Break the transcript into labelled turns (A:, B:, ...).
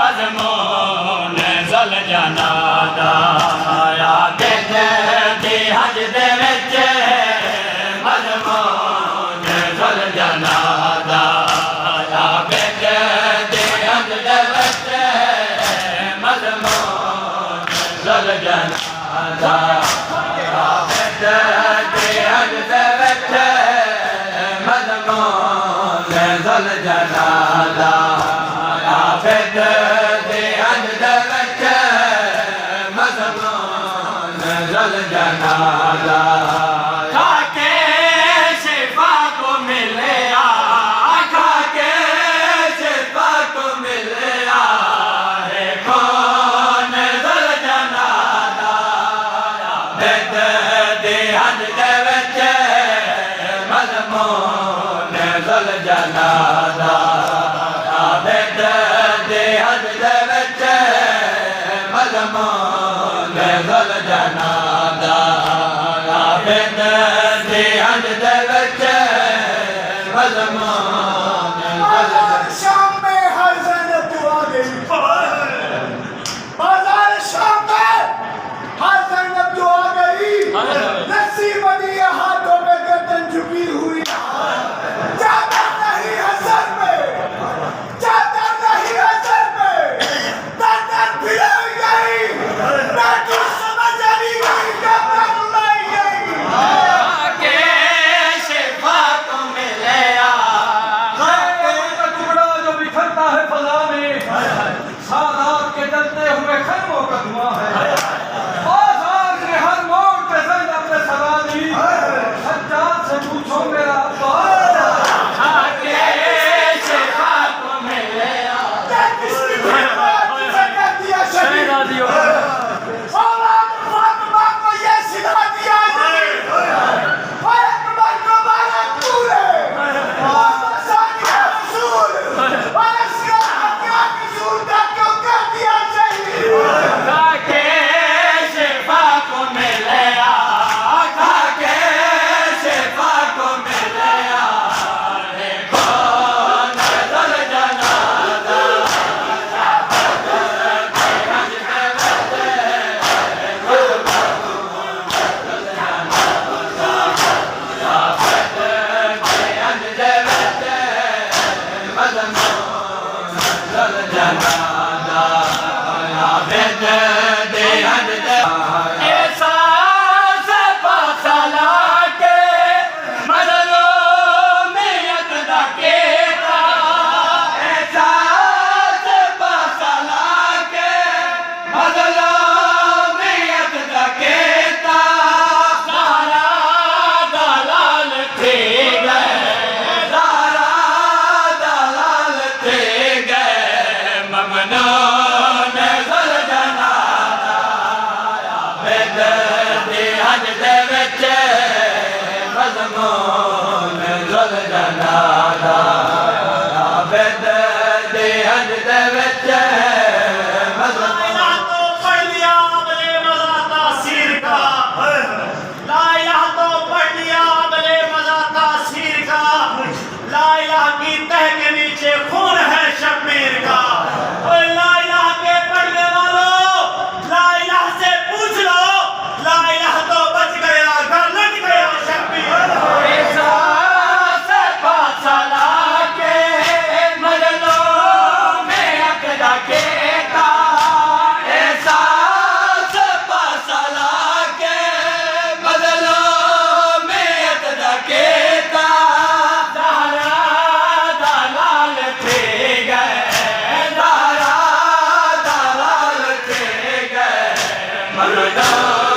A: मजमून जल जाना दा आबिद दी हज दे विच मजमून जल जाना दा आबिद दी हज दे विच मजमून जल जाना दा आबिद दी हज दे विच मजमून जल जाना दा आबिद दे हज दे विच मजमून जल जाना दा खाके शिफा को मिलया खाके शिफा को मिलया है कौन जल जाना दा आबिद दे हज दे विच मजमून जल जाना दा आबिद दे हज दे विच मजमून जल जाना दा आबिद दे हज दे विच मजमून जल
B: शाम में हर ज़ैनब दुआ गई बाजार शाम में हर ज़ैनब दुआ गई रस्सी बनी है हाथों पे गर्दन झुकी हुई चादर नहीं है सर पे चादर नहीं है सर पे गर्दन भिड़ाई गई मैं कुछ समझ नहीं गई गर्दन उड़ाई गई
A: के शिफा को मिलया
C: का टुकड़ा जो बिखरता है फजा में सादात के जलते हुए खैमों का धुआं है बाजार के हर मोड़ पे ज़ैनब ने सदा दी सज्जाद से पूछो मेरा अब्बास
A: के शिफा को मिलया
B: किसकी बात से कर दिया शहीद औलाद फातिमा को ये सिला दिया और अकबर को मारा तूने और सानिया रसूल और असगर क्या कसूर था क्यों कर दिया शहीद
A: के शिफा को मिलया के शिफा को मिलया है कौन जल जाना दा आबिद दे हज दे एहसास फासला के मज़लूमियत दा केता एहसास फासला के मज़लूमियत दा केता सारा दलाल थे गए सारा दलाल थे गए ममनून जल जाना आबिद दे हज दे विच मजमून जल जाना आबिद दे हज दे विच
B: लाइला तो पढ़ लिया अबले मजा तासीर का लाइला तो पढ़ लिया अबले मजा तासीर का लाइला की तह के नीचे खून है शब्बीर का ओए लाइला के पढ़ने वालों लाइला से पूछ लो लाइला तो बच गया घर लट गया शब्बीर
A: एहसास फासला के मज़लूमियत दा केता एहसास फासला के मज़लूमियत दा केता सारा दलाल थे गए सारा दलाल थे गए ममनून